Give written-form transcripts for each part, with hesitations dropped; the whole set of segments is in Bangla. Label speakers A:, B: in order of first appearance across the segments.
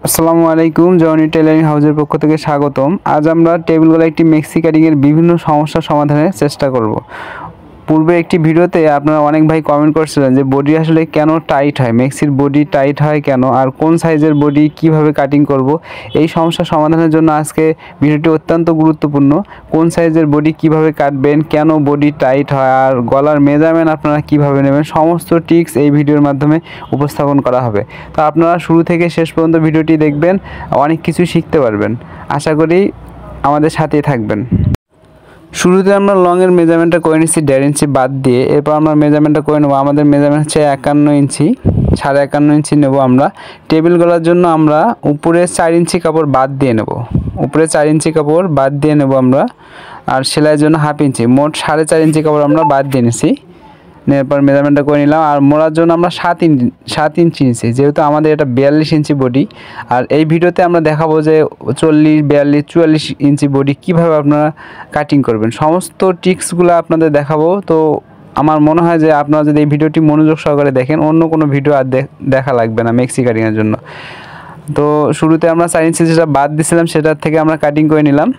A: আসসালামু আলাইকুম, জনি টেলারিং হাউসের পক্ষ থেকে স্বাগতম। আজ আমরা টেবিল গলায় একটি মেক্সি কাটিংয়ের বিভিন্ন সমস্যা সমাধানের চেষ্টা করব। পূর্বে একটি ভিডিওতে আপনারা অনেক ভাই কমেন্ট করছিলেন যে বডি আসলে কেন টাইট হয়, মেক্সির বডি টাইট হয় কেন, আর কোন সাইজের বডি কিভাবে কাটিং করব। এই সমস্যা সমাধানের জন্য আজকে ভিডিওটি অত্যন্ত গুরুত্বপূর্ণ। কোন সাইজের বডি কিভাবে কাটবেন, কেন বডি টাইট হয়, আর গলার মেজারমেন্ট আপনারা কিভাবে নেবেন, সমস্ত টিপস এই ভিডিওর মাধ্যমে উপস্থাপন করা হবে। তো আপনারা শুরু থেকে শেষ পর্যন্ত ভিডিওটি দেখবেন, অনেক কিছু শিখতে পারবেন। আশা করি আমাদের সাথেই থাকবেন। শুরুতে আমরা লংয়ের মেজারমেন্টটা করে নিচ্ছি 1.5 ইঞ্চি বাদ দিয়ে। এরপর আমরা মেজারমেন্টটা করে নেবো। আমাদের মেজারমেন্ট হচ্ছে 51 ইঞ্চি, 51.5 ইঞ্চি নেব আমরা। টেবিল গলার জন্য আমরা উপরে 4 ইঞ্চি কাপড় বাদ দিয়ে নেব, উপরে 4 ইঞ্চি কাপড় বাদ দিয়ে নেব আমরা। আর সেলাইয়ের জন্য 1/2 ইঞ্চি, মোট 4.5 ইঞ্চি কাপড় আমরা বাদ দিয়ে নিছি। এরপর মেজারমেন্টটা করে নিলাম। আর মোড়ার জন্য আমরা 7 ইঞ্চি নিয়েছি, যেহেতু আমাদের এটা 42 ইঞ্চি বডি। আর এই ভিডিওতে আমরা দেখাবো যে 40, 42, 44 ইঞ্চি বডি কীভাবে আপনারা কাটিং করবেন, সমস্ত ট্রিক্সগুলো আপনাদের দেখাবো। তো আমার মনে হয় যে আপনারা যদি এই ভিডিওটি মনোযোগ সহকারে দেখেন, অন্য কোনো ভিডিও আর দেখা লাগবে না মেক্সি কাটিংয়ের জন্য। তো শুরুতে আমরা 4 ইঞ্চি যেটা বাদ দিয়েছিলাম সেটার থেকে আমরা কাটিং করে নিলাম।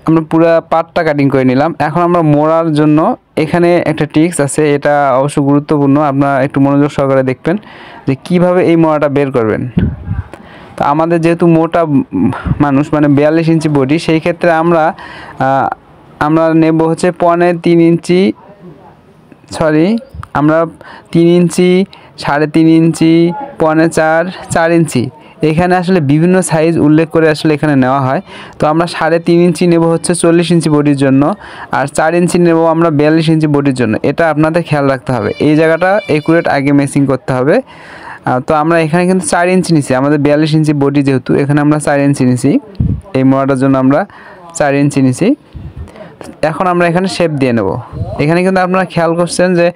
A: আমরা পুরো পার্টটা কাটিং করে নিলাম। এখন আমরা মোড়ার জন্য এখানে একটা ট্রিক্স আছে, এটা অবশ্য গুরুত্বপূর্ণ, আপনারা একটু মনোযোগ সহকারে দেখবেন যে কিভাবে এই মোড়াটা বের করবেন। তো আমাদের যেহেতু মোটা মানুষ, মানে 42 ইঞ্চি বডি, সেই ক্ষেত্রে আমরা নেব হচ্ছে 3.5 ইঞ্চি, আমরা 3 ইঞ্চি, 3.5 ইঞ্চি, 4.5, 4 ইঞ্চি, এখানে আসলে বিভিন্ন সাইজ উল্লেখ করে আসলে এখানে নেওয়া হয়। তো আমরা 3.5 ইঞ্চি নেব হচ্ছে 40 ইঞ্চি বডির জন্য, আর 4 ইঞ্চি নেব আমরা 42 ইঞ্চি বডির জন্য। এটা আপনাদের খেয়াল রাখতে হবে, এই জায়গাটা একুরেট আগে মেসিং করতে হবে। তো আমরা এখানে কিন্তু 4 ইঞ্চি নিছি, আমাদের 42 ইঞ্চি বডি যেহেতু, এখানে আমরা 4 ইঞ্চি নিছি। এই মোড়াটার জন্য আমরা 4 ইঞ্চি নিছি। এখন আমরা এখানে শেপ দিয়ে নেব। এখানে কিন্তু আপনারা খেয়াল করছেন যে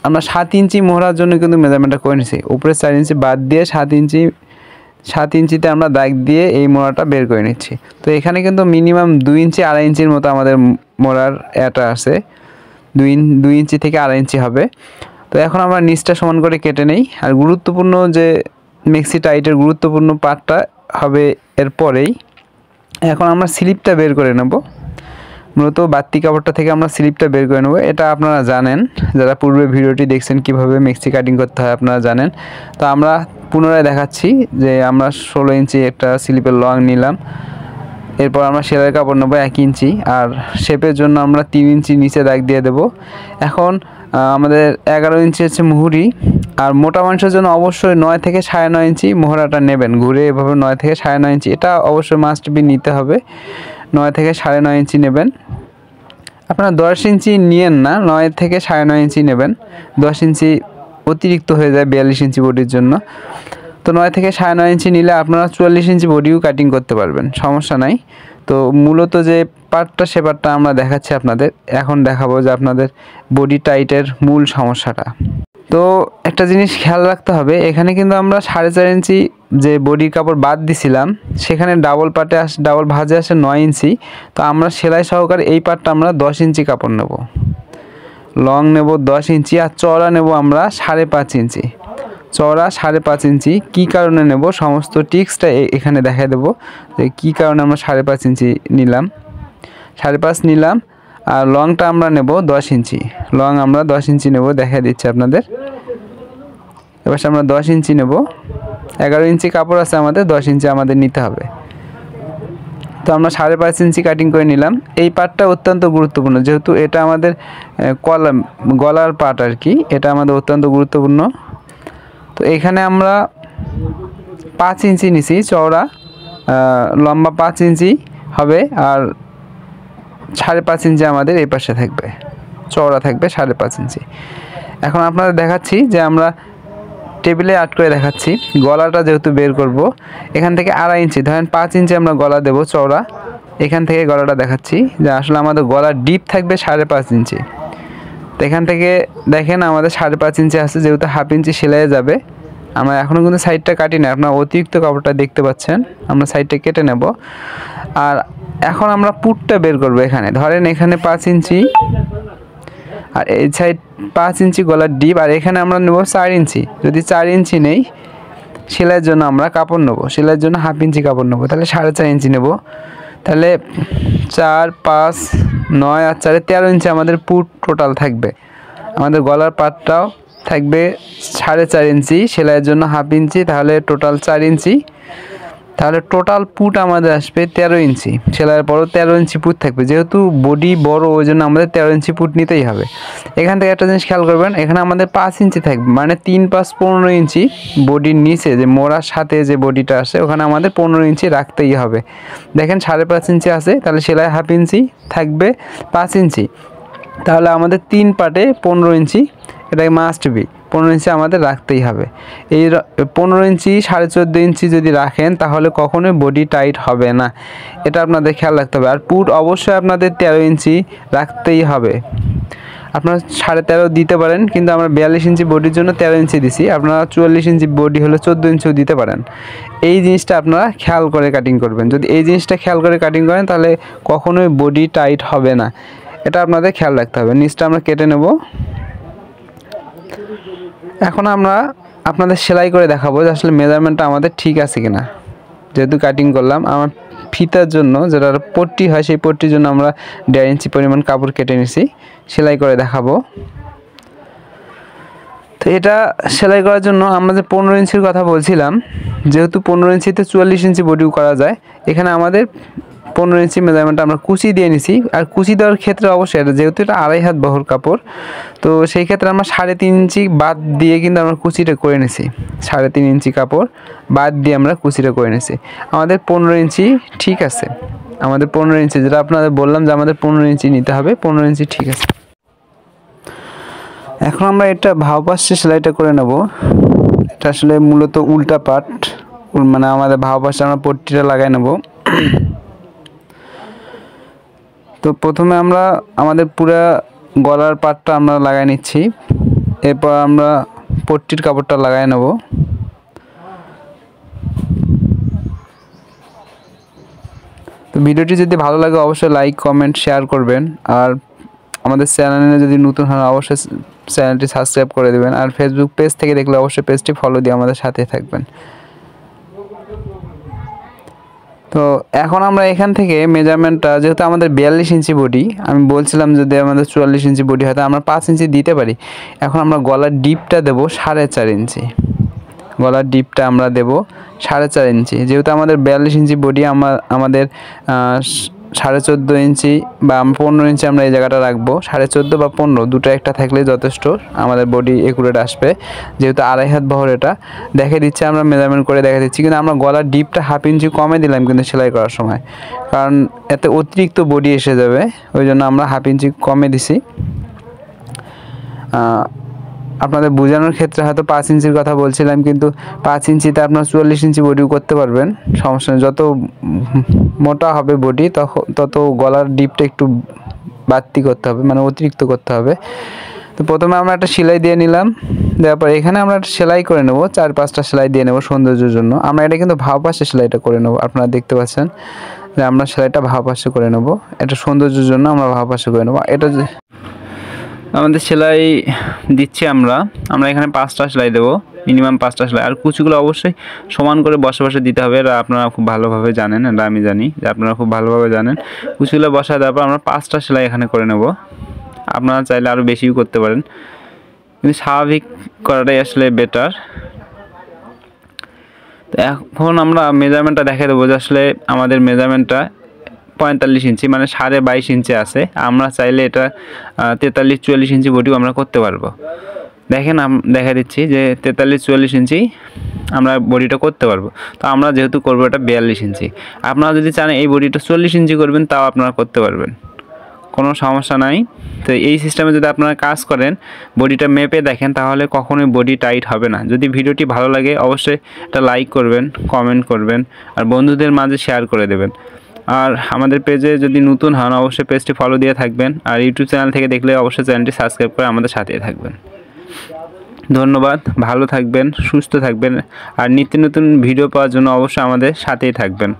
A: আমরা 7 ইঞ্চি মোহরার জন্য কিন্তু মেজারমেন্টটা করে নিছি। উপরে 4 ইঞ্চি বাদ দিয়ে 7 ইঞ্চিতে আমরা দাগ দিয়ে এই মোড়াটা বের করে নিচ্ছি। তো এখানে কিন্তু মিনিমাম 2 ইঞ্চি 2.5 ইঞ্চির মতো আমাদের মোড়ার এটা আছে, 2 ইঞ্চি থেকে 2.5 ইঞ্চি হবে। তো এখন আমরা নিচটা সমান করে কেটে নেই। আর গুরুত্বপূর্ণ যে মেক্সি টাইটের গুরুত্বপূর্ণ পার্টটা হবে এরপরেই। এখন আমরা স্লিপটা বের করে নেব, মূলত বাড়তি কাপড়টা থেকে আমরা স্লিপটা বের করে নেব। এটা আপনারা জানেন, যারা পূর্বে ভিডিওটি দেখছেন কিভাবে মেক্সি কাটিং করতে হয় আপনারা জানেন। তো আমরা পুনরায় দেখাচ্ছি যে আমরা 16 ইঞ্চি একটা স্লিপের লং নিলাম। এরপর আমরা সেলাইয়ের কাপড় নেব 1 ইঞ্চি, আর শেপের জন্য আমরা 3 ইঞ্চি নিচে দাগ দিয়ে দেব। এখন আমাদের 11 ইঞ্চি হচ্ছে মুহুরি, আর মোটা মানুষের জন্য অবশ্যই 9 থেকে 9.5 ইঞ্চি মোহরাটা নেবেন, ঘুরে এভাবে 9 থেকে 9.5 ইঞ্চি, এটা অবশ্যই মাস্ট বি নিতে হবে। 9 থেকে 9.5 ইঞ্চি নেবেন। আপনারা 10 ইঞ্চি নিয়েন না, 9 থেকে 9.5 ইঞ্চি নেবেন। 10 ইঞ্চি অতিরিক্ত হয়ে যায় 42 ইঞ্চি বডির জন্য। তো 9 থেকে 9.5 ইঞ্চি নিলে আপনারা 44 ইঞ্চি বডিও কাটিং করতে পারবেন, সমস্যা নাই। তো মূলত যে পার্টটা সে পার্টটা আমরা দেখাচ্ছি আপনাদের, এখন দেখাবো যে আপনাদের বডি টাইটের মূল সমস্যাটা। তো একটা জিনিস খেয়াল রাখতে হবে, এখানে কিন্তু আমরা 4.5 ইঞ্চি যে বডির কাপড় বাদ দিছিলাম, সেখানে ডাবল ভাঁজে আসে 9 ইঞ্চি। তো আমরা সেলাই সহকারে এই পার্টটা আমরা 10 ইঞ্চি কাপড় নেব, লং নেব 10 ইঞ্চি, আর চওড়া নেব আমরা 5.5 ইঞ্চি, চওড়া 5.5 ইঞ্চি। কী কারণে নেব সমস্ত টিক্সটা এখানে দেখাই দেবো যে কী কারণে আমরা 5.5 ইঞ্চি নিলাম। 5.5 নিলাম, আর লংটা আমরা নেব 10 ইঞ্চি, লং আমরা 10 ইঞ্চি নেব, দেখা দিচ্ছি আপনাদের। এবার আমরা 10 ইঞ্চি নেব, 11 ইঞ্চি কাপড় আছে আমাদের, 10 ইঞ্চি আমাদের নিতে হবে। তো আমরা 5.5 ইঞ্চি কাটিং করে নিলাম। এই পার্টটা অত্যন্ত গুরুত্বপূর্ণ, যেহেতু এটা আমাদের গলার পার্ট আর কি, এটা আমাদের অত্যন্ত গুরুত্বপূর্ণ। তো এখানে আমরা 5 ইঞ্চি নিছি চওড়া, লম্বা 5 ইঞ্চি হবে, আর 5.5 ইঞ্চি আমাদের এই পাশে থাকবে, চওড়া থাকবে 5.5 ইঞ্চি। এখন আপনাদের দেখাচ্ছি যে আমরা টেবিলে আট করে দেখাচ্ছি, গলাটা যেহেতু বের করব, এখান থেকে 2.5 ইঞ্চি, ধরেন 5 ইঞ্চি আমরা গলা দেব চওড়া, এখান থেকে গলাটা দেখাচ্ছি যে আসলে আমাদের গলার ডিপ থাকবে 5.5 ইঞ্চি। তো এখান থেকে দেখেন আমাদের 5.5 ইঞ্চি আছে, যেহেতু 1/2 ইঞ্চি সেলাইয়ে যাবে। আমরা এখনও কিন্তু সাইডটা কাটি না, আপনারা অতিরিক্ত কাপড়টা দেখতে পাচ্ছেন, আমরা সাইডটা কেটে নেব। আর এখন আমরা পুটটা বের করব। এখানে ধরেন এখানে 5 ইঞ্চি, আর এই সাইড 5 ইঞ্চি গলার ডিপ, আর এখানে আমরা নেব 4 ইঞ্চি। যদি 4 ইঞ্চি নেই, সেলাইয়ের জন্য আমরা কাপড় নেব, সেলাইয়ের জন্য 1/2 ইঞ্চি কাপড় নেব, তাহলে 4.5 ইঞ্চি নেব। তাহলে 4, 5, 9 আর 4 13 ইঞ্চি আমাদের পুট টোটাল থাকবে। আমাদের গলার পাটটাও থাকবে 4.5 ইঞ্চি, সেলাইয়ের জন্য 1/2 ইঞ্চি, তাহলে টোটাল 4 ইঞ্চি। তাহলে টোটাল পুট আমাদের আসবে 13 ইঞ্চি। সেলাইয়ের পরও 13 ইঞ্চি পুট থাকবে, যেহেতু বডি বড় ওই জন্য আমাদের 13 ইঞ্চি পুট নিতেই হবে। এখান থেকে একটা জিনিস খেয়াল করবেন, এখানে আমাদের 5 ইঞ্চি থাকবে, মানে 3, 5, 15 ইঞ্চি বডির নিচে যে মোড়ার সাথে যে বডিটা আসে ওখানে আমাদের 15 ইঞ্চি রাখতেই হবে। দেখেন 5.5 ইঞ্চি আছে, তাহলে সেলাই 1/2 ইঞ্চি থাকবে 5 ইঞ্চি, তাহলে আমাদের 3 পার্টে 15 ইঞ্চি, এটা মাস্ট বি 15 ইঞ্চি আমাদের রাখতেই হবে। এই 15 ইঞ্চি 14.5 ইঞ্চি যদি রাখেন তাহলে কখনোই বডি টাইট হবে না, এটা আপনাদের খেয়াল রাখতে হবে। আর পুট অবশ্যই আপনাদের 13 ইঞ্চি রাখতেই হবে। আপনারা 13.5 দিতে পারেন, কিন্তু আমরা 42 ইঞ্চি বডির জন্য 13 ইঞ্চি দিছি। আপনারা 44 ইঞ্চি বডি হলে 14 ইঞ্চিও দিতে পারেন। এই জিনিসটা আপনারা খেয়াল করে কাটিং করবেন। যদি এই জিনিসটা খেয়াল করে কাটিং করেন তাহলে কখনোই বডি টাইট হবে না, এটা আপনাদের খেয়াল রাখতে হবে। নিচটা আমরা কেটে নেব। এখন আমরা আপনাদের সেলাই করে দেখাবো যে আসলে মেজারমেন্টটা আমাদের ঠিক আছে কিনা। যেহেতু কাটিং করলাম, আমার ফিতার জন্য যেটা পট্টি হয় সেই পট্টির জন্য আমরা 1.5 ইঞ্চি পরিমাণ কাপড় কেটে নিছি, সেলাই করে দেখাবো। তো এটা সেলাই করার জন্য আমরা যে 15 ইঞ্চির কথা বলছিলাম, যেহেতু 15 ইঞ্চিতে 44 ইঞ্চি বডিও করা যায়, এখানে আমাদের 15 ইঞ্চি মেজারমেন্ট আমরা কুচি দিয়ে নিছি। আর কুচি দেওয়ার ক্ষেত্রে অবশ্যই এটা যেহেতু এটা 2.5 হাত বহর কাপড়, তো সেই ক্ষেত্রে আমরা 3.5 ইঞ্চি বাদ দিয়ে কিন্তু আমরা কুচিটা করে নিছি। 3.5 ইঞ্চি কাপড় বাদ দিয়ে আমরা কুচিটা করে নিছি। আমাদের 15 ইঞ্চি ঠিক আছে। আমাদের 15 ইঞ্চি, যেটা আপনাদের বললাম যে আমাদের 15 ইঞ্চি নিতে হবে, 15 ইঞ্চি ঠিক আছে। এখন আমরা এটা ভাও পাশে সেলাইটা করে নেব। এটা আসলে মূলত উল্টা পাট, মানে আমাদের ভাও পাশে আমরা পট্টিটা লাগাই নেব। তো প্রথমে আমরা আমাদের পুরো গলার পাটটা আমরা লাগাই নিচ্ছি, এরপর আমরা পট্টির কাপড়টা লাগাই নেব। তো ভিডিওটি যদি ভালো লাগে অবশ্যই লাইক, কমেন্ট, শেয়ার করবেন। আর আমাদের চ্যানেলে যদি নতুন হন অবশ্যই চ্যানেলটি সাবস্ক্রাইব করে দেবেন। আর ফেসবুক পেজ থেকে দেখলে অবশ্যই পেজটি ফলো দিয়ে আমাদের সাথে থাকবেন। তো এখন আমরা এখান থেকে মেজারমেন্টটা, যেহেতু আমাদের 42 ইঞ্চি বডি, আমি বলছিলাম যদি আমাদের 44 ইঞ্চি বডি হয় আমরা 5 ইঞ্চি দিতে পারি। এখন আমরা গলার ডিপটা দেব 4.5 ইঞ্চি। গলার ডিপটা আমরা দেব 4.5 ইঞ্চি। যেহেতু আমাদের 42 ইঞ্চি বডি, আমাদের 14.5 ইঞ্চি বা 15 ইঞ্চি আমরা এই জায়গাটা রাখবো। 14.5 বা 15 দুটো একটা থাকলে যথেষ্ট, আমাদের বডি একুরেট আসবে। যেহেতু 2.5 হাত বহর এটা দেখে দিচ্ছে, আমরা মেজারমেন্ট করে দেখে দিচ্ছি, কিন্তু আমরা গলার ডিপটা 1/2 ইঞ্চি কমে দিলাম কিন্তু সেলাই করার সময়, কারণ এতে অতিরিক্ত বডি এসে যাবে, ওই জন্য আমরা 1/2 ইঞ্চি কমে দিছি। আপনাদের বোঝানোর ক্ষেত্রে হয়তো 5 ইঞ্চির কথা বলছিলাম, কিন্তু 5 ইঞ্চিতে আপনার 44 ইঞ্চি বডিও করতে পারবেন, সমস্যা নেই। যত মোটা হবে বডি তত গলার ডিপটা একটু বাড়তি করতে হবে, মানে অতিরিক্ত করতে হবে। তো প্রথমে আমরা একটা সেলাই দিয়ে নিলাম, দেওয়ার পর এখানে আমরা একটা সেলাই করে নেব, 4-5টা সেলাই দিয়ে নেব সৌন্দর্যের জন্য। আমরা এটা কিন্তু ভাও পাশে সেলাইটা করে নেব, আপনারা দেখতে পাচ্ছেন যে আমরা সেলাইটা ভাও পাশে করে নেব, এটা সৌন্দর্যের জন্য আমরা ভাও পাশে করে নেব। এটা আমাদের সেলাই দিচ্ছি আমরা এখানে 5টা সেলাই দেবো, মিনিমাম 5টা সেলাই। আর কুচিগুলো অবশ্যই সমান করে বসে দিতে হবে, এটা আপনারা খুব ভালোভাবে জানেন, এটা আমি জানি যে আপনারা খুব ভালোভাবে জানেন। কুচিগুলো বসায় দেওয়ার পর আমরা 5টা সেলাই এখানে করে নেব। আপনারা চাইলে আরও বেশিও করতে পারেন, কিন্তু স্বাভাবিক করাটাই আসলে বেটার। তো এখন আমরা মেজারমেন্টটা দেখে দেবো যে আসলে আমাদের মেজারমেন্টটা 45 ইঞ্চি, মানে 22.5 ইঞ্চি আছে। আমরা চাইলে এটা 43-44 ইঞ্চি বডিও আমরা করতে পারবো। দেখেন দেখা দিচ্ছি যে 43-44 ইঞ্চি আমরা বডিটা করতে পারবো। তো আমরা যেহেতু করবো এটা 42 ইঞ্চি, আপনারা যদি চান এই বডিটা 40 ইঞ্চি করবেন তাও আপনারা করতে পারবেন, কোনো সমস্যা নাই। তো এই সিস্টেমে যদি আপনারা কাজ করেন, বডিটা মেপে দেখেন, তাহলে কখনোই বডি টাইট হবে না। যদি ভিডিওটি ভালো লাগে অবশ্যই এটা লাইক করবেন, কমেন্ট করবেন, আর বন্ধুদের মাঝে শেয়ার করে দেবেন। আর আমাদের পেজে যদি নতুন হন অবশ্যই পেজটি ফলো দিয়ে থাকবেন। আর ইউটিউব চ্যানেল থেকে দেখলে অবশ্যই চ্যানেলটি সাবস্ক্রাইব করে আমাদের সাথেই থাকবেন। ধন্যবাদ, ভালো থাকবেন, সুস্থ থাকবেন, আর নিত্য নতুন ভিডিও পাওয়ার জন্য অবশ্যই আমাদের সাথেই থাকবেন।